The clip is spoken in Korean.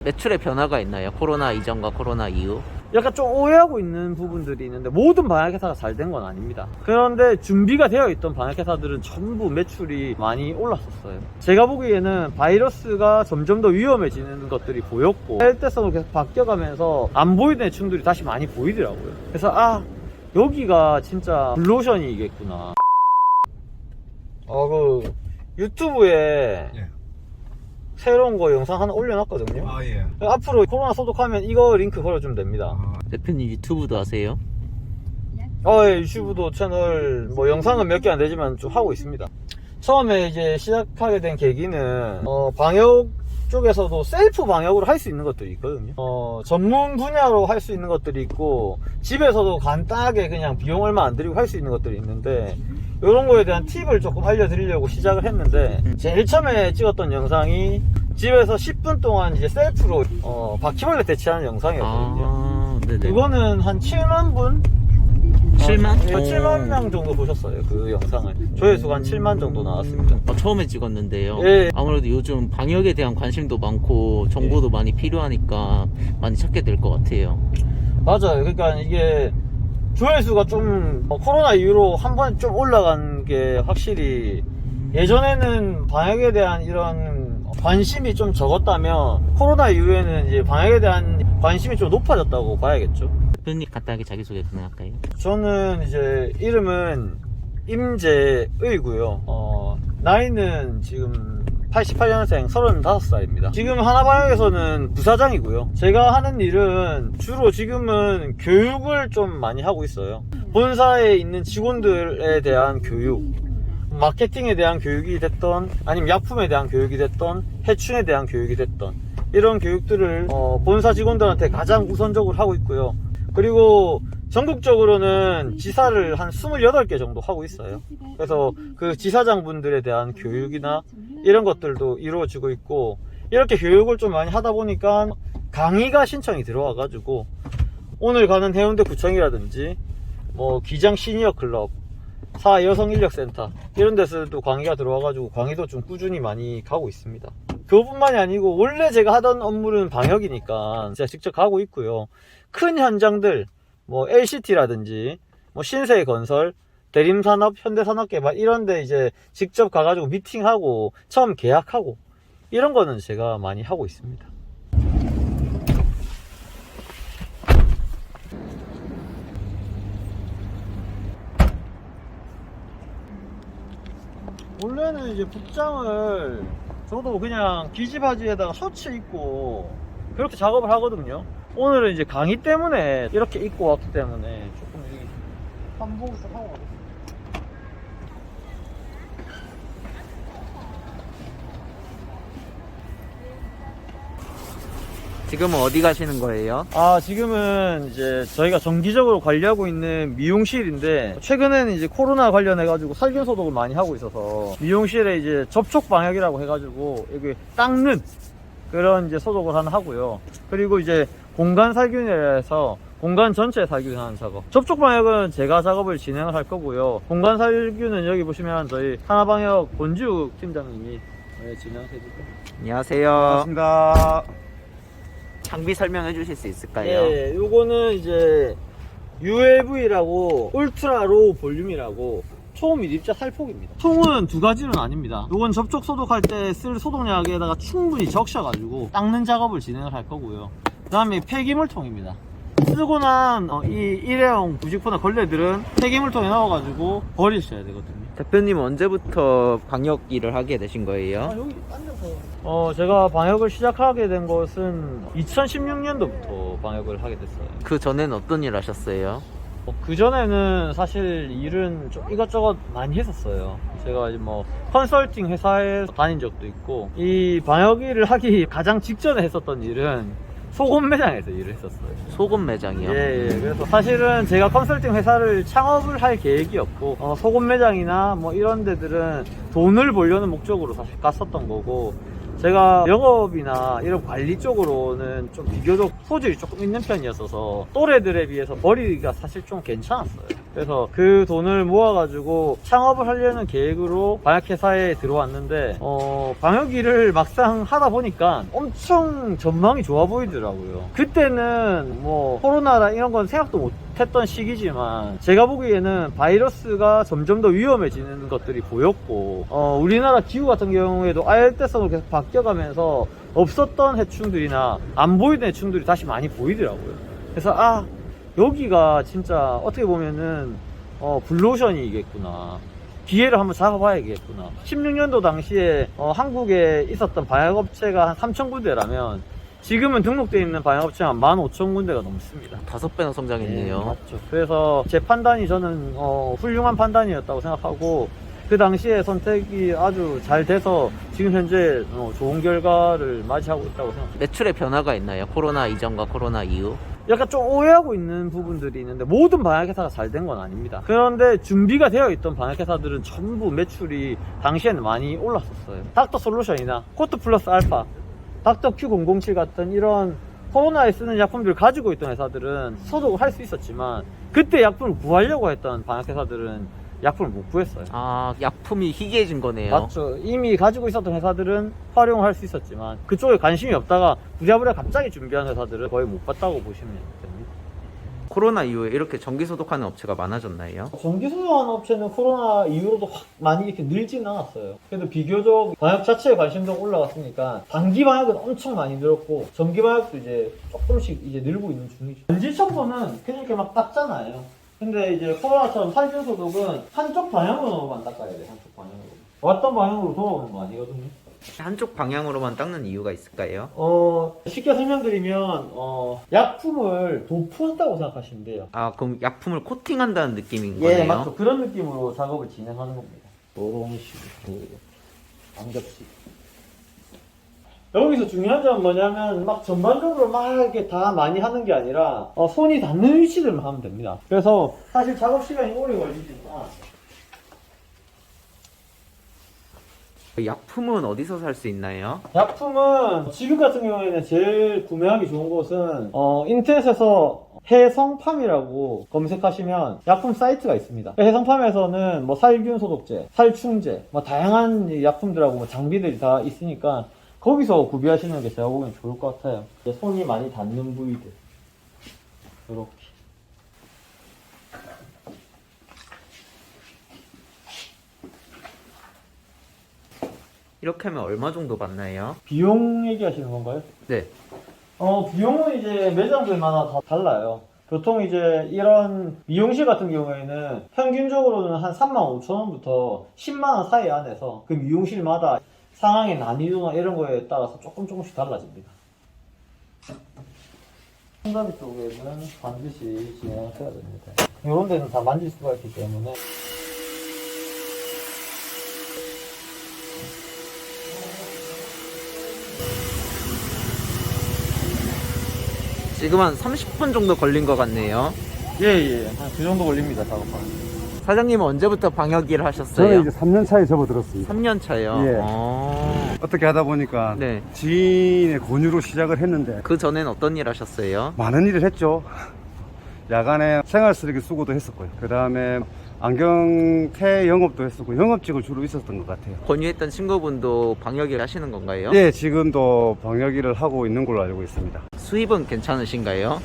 매출의 변화가 있나요? 코로나 이전과 코로나 이후? 약간 좀 오해하고 있는 부분들이 있는데, 모든 방역회사가 잘 된 건 아닙니다. 그런데 준비가 되어 있던 방역회사들은 전부 매출이 많이 올랐었어요. 제가 보기에는 바이러스가 점점 더 위험해지는 것들이 보였고, 헬대성으로 계속 바뀌어가면서 안 보이던 해충들이 다시 많이 보이더라고요. 그래서 여기가 진짜 블루오션이겠구나. 유튜브에 예. 새로운 거 영상 하나 올려놨거든요. 예. 앞으로 코로나 소독하면 이거 링크 걸어주면 됩니다. 대표님 유튜브도 하세요? 예, 유튜브도 채널, 영상은 몇 개 안 되지만 좀 하고 있습니다. 처음에 이제 시작하게 된 계기는, 방역 쪽에서도 셀프 방역으로 할 수 있는 것들이 있거든요. 전문 분야로 할 수 있는 것들이 있고, 집에서도 간단하게 그냥 비용 얼마 안 들이고 할 수 있는 것들이 있는데, 이런 거에 대한 팁을 조금 알려드리려고 시작을 했는데, 제일 처음에 찍었던 영상이 집에서 10분 동안 이제 셀프로 바퀴벌레 대체하는 영상이었거든요. 네네. 그거는 한 7만 분? 7만? 7만 명 정도 보셨어요, 그 영상을. 조회수가 한 7만 정도 나왔습니다. 처음에 찍었는데요. 예. 아무래도 요즘 방역에 대한 관심도 많고 정보도 많이 필요하니까 많이 찾게 될 것 같아요. 맞아요. 그러니까 이게 조회수가 좀 코로나 이후로 한 번 좀 올라간 게 확실히, 예전에는 방역에 대한 이런 관심이 좀 적었다면 코로나 이후에는 이제 방역에 대한 관심이 좀 높아졌다고 봐야겠죠. 대표님 간단하게 자기소개 가능할까요? 저는 이제 이름은 임재의고요. 나이는 지금 88년생 35살입니다. 지금 하나방역에서는 부사장이고요. 제가 하는 일은 주로 지금은 교육을 좀 많이 하고 있어요. 본사에 있는 직원들에 대한 교육, 마케팅에 대한 교육이 됐던, 아니면 약품에 대한 교육이 됐던, 해충에 대한 교육이 됐던, 이런 교육들을 본사 직원들한테 가장 우선적으로 하고 있고요. 그리고 전국적으로는 지사를 한 28개 정도 하고 있어요. 그래서 그 지사장분들에 대한 교육이나 이런 것들도 이루어지고 있고, 이렇게 교육을 좀 많이 하다 보니까 강의가 신청이 들어와가지고, 오늘 가는 해운대 구청이라든지 기장 시니어 클럽, 사 여성인력센터 이런 데서도 강의가 들어와가지고 강의도 좀 꾸준히 많이 가고 있습니다. 그것뿐만이 아니고 원래 제가 하던 업무는 방역이니까 제가 직접 가고 있고요. 큰 현장들, LCT라든지 신세건설, 대림산업, 현대산업개발 이런 데 이제 직접 가가지고 미팅하고 처음 계약하고 이런 거는 제가 많이 하고 있습니다. 원래는 이제 복장을 저도 그냥 기지바지에다가 셔츠 입고 그렇게 작업을 하거든요. 오늘은 이제 강의 때문에 이렇게 입고 왔기 때문에 조금 이 한복을 좀 하고 가겠습니다. 지금은 어디 가시는 거예요? 지금은 이제 저희가 정기적으로 관리하고 있는 미용실인데, 최근에는 이제 코로나 관련해가지고 살균 소독을 많이 하고 있어서 미용실에 이제 접촉 방역이라고 해가지고 여기 닦는 그런 이제 소독을 하나 하고요. 그리고 이제 공간 살균이라서 공간 전체 살균하는 작업. 접촉 방역은 제가 작업을 진행을 할 거고요. 공간 살균은 여기 보시면 저희 하나방역 권지욱 팀장님이 진행해 줄 겁니다. 안녕하세요. 반갑습니다. 장비 설명해 주실 수 있을까요? 예, 요거는 이제 ULV라고 울트라 로우 볼륨이라고 초밀입자 살폭입니다. 총은 두 가지는 아닙니다. 요건 접촉 소독할 때 쓸 소독약에다가 충분히 적셔가지고 닦는 작업을 진행을 할 거고요. 그 다음에 폐기물통입니다. 쓰고 난 이 일회용 부직포나 걸레들은 폐기물통에 넣어가지고 버리셔야 되거든요. 대표님 언제부터 방역 일을 하게 되신 거예요? 여기 앉아서. 제가 방역을 시작하게 된 것은 2016년도부터 방역을 하게 됐어요. 그 전에는 어떤 일 하셨어요? 그전에는 사실 일은 좀 이것저것 많이 했었어요. 제가 이제 컨설팅 회사에 다닌 적도 있고, 이 방역 일을 하기 가장 직전에 했었던 일은 소금 매장에서 일을 했었어요. 소금 매장이요? 예. 그래서 사실은 제가 컨설팅 회사를 창업을 할 계획이었고, 소금 매장이나 이런 데들은 돈을 벌려는 목적으로 사실 갔었던 거고, 제가 영업이나 이런 관리 쪽으로는 좀 비교적 소질이 조금 있는 편이었어서 또래들에 비해서 벌이가 사실 좀 괜찮았어요. 그래서 그 돈을 모아가지고 창업을 하려는 계획으로 방역회사에 들어왔는데 방역 일을 막상 하다 보니까 엄청 전망이 좋아 보이더라고요. 그때는 뭐 코로나라 이런 건 생각도 못했던 시기지만 제가 보기에는 바이러스가 점점 더 위험해지는 것들이 보였고 우리나라 기후 같은 경우에도 아열대성으로 계속 바뀌어가면서 없었던 해충들이나 안 보이던 해충들이 다시 많이 보이더라고요. 그래서 여기가 진짜 어떻게 보면은 블루오션이겠구나, 기회를 한번 잡아봐야겠구나. 16년도 당시에 한국에 있었던 방역업체가 한 3,000군데라면 지금은 등록되어 있는 방역업체가 15,000군데가 넘습니다. 5배나 성장했네요. 네, 맞죠. 그래서 제 판단이 저는 훌륭한 판단이었다고 생각하고 그 당시에 선택이 아주 잘 돼서 지금 현재 좋은 결과를 맞이하고 있다고 생각합니다. 매출의 변화가 있나요? 코로나 이전과 코로나 이후? 약간 좀 오해하고 있는 부분들이 있는데 모든 방역회사가 잘 된 건 아닙니다. 그런데 준비가 되어 있던 방역회사들은 전부 매출이 당시에는 많이 올랐었어요. 닥터솔루션이나 코트 플러스 알파, 닥터 Q007 같은 이런 코로나에 쓰는 약품들을 가지고 있던 회사들은 소독을 할 수 있었지만 그때 약품을 구하려고 했던 방역회사들은 약품을 못 구했어요. 약품이 희귀해진 거네요. 맞죠. 이미 가지고 있었던 회사들은 활용을 할 수 있었지만 그쪽에 관심이 없다가 부랴부랴 갑자기 준비한 회사들은 거의 못 봤다고 보시면 됩니다. 코로나 이후에 이렇게 전기 소독하는 업체가 많아졌나요? 전기 소독하는 업체는 코로나 이후로도 확 많이 이렇게 늘지는 않았어요. 그래도 비교적 방역 자체에 관심도가 올라갔으니까 단기 방역은 엄청 많이 늘었고 전기 방역도 이제 조금씩 이제 늘고 있는 중이죠. 전지 청소는 그냥 이렇게 막 닦잖아요. 근데 이제 코로나처럼 살균 소독은 한쪽 방향으로만 닦아야 돼. 한쪽 방향으로. 왔던 방향으로 돌아오는 거 아니거든요. 한쪽 방향으로만 닦는 이유가 있을까요? 쉽게 설명드리면 약품을 도포한다고 생각하시면 돼요. 그럼 약품을 코팅한다는 느낌인 예, 거네요? 맞죠. 그런 느낌으로 작업을 진행하는 겁니다. 이런 식으로 안겹식. 여기서 중요한 점은 뭐냐면 막 전반적으로 막 이렇게 다 많이 하는 게 아니라 손이 닿는 위치들만 하면 됩니다. 그래서 사실 작업 시간이 오래 걸리지만 약품은 어디서 살 수 있나요? 약품은 지금 같은 경우에는 제일 구매하기 좋은 곳은 인터넷에서 해성팜이라고 검색하시면 약품 사이트가 있습니다. 해성팜에서는 뭐 살균 소독제, 살충제, 뭐 다양한 약품들하고 뭐 장비들이 다 있으니까 거기서 구비하시는 게 제가 보기엔 좋을 것 같아요. 손이 많이 닿는 부위들 이렇게. 이렇게 하면 얼마 정도 받나요? 비용 얘기하시는 건가요? 네. 비용은 이제 매장들마다 다 달라요. 보통 이제 이런 미용실 같은 경우에는 평균적으로는 한 35,000원부터 10만원 사이 안에서 그 미용실마다 상황의 난이도나 이런 거에 따라서 조금씩 달라집니다. 손잡이 쪽에는 반드시 진행을 해야 됩니다. 이런 데는 다 만질 수가 있기 때문에. 지금 한 30분 정도 걸린 것 같네요. 예. 한 그 정도 걸립니다, 작업하는. 사장님은 언제부터 방역 일을 하셨어요? 저는 이제 3년 차에 접어들었습니다. 3년 차요? 예. 어떻게 하다 보니까 네. 지인의 권유로 시작을 했는데 그 전엔 어떤 일 하셨어요? 많은 일을 했죠. 야간에 생활 쓰레기 수거도 했었고요. 그 다음에 안경테 영업도 했었고 영업직을 주로 있었던 것 같아요. 권유했던 친구분도 방역 일 하시는 건가요? 예, 지금도 방역 일을 하고 있는 걸로 알고 있습니다. 수입은 괜찮으신가요?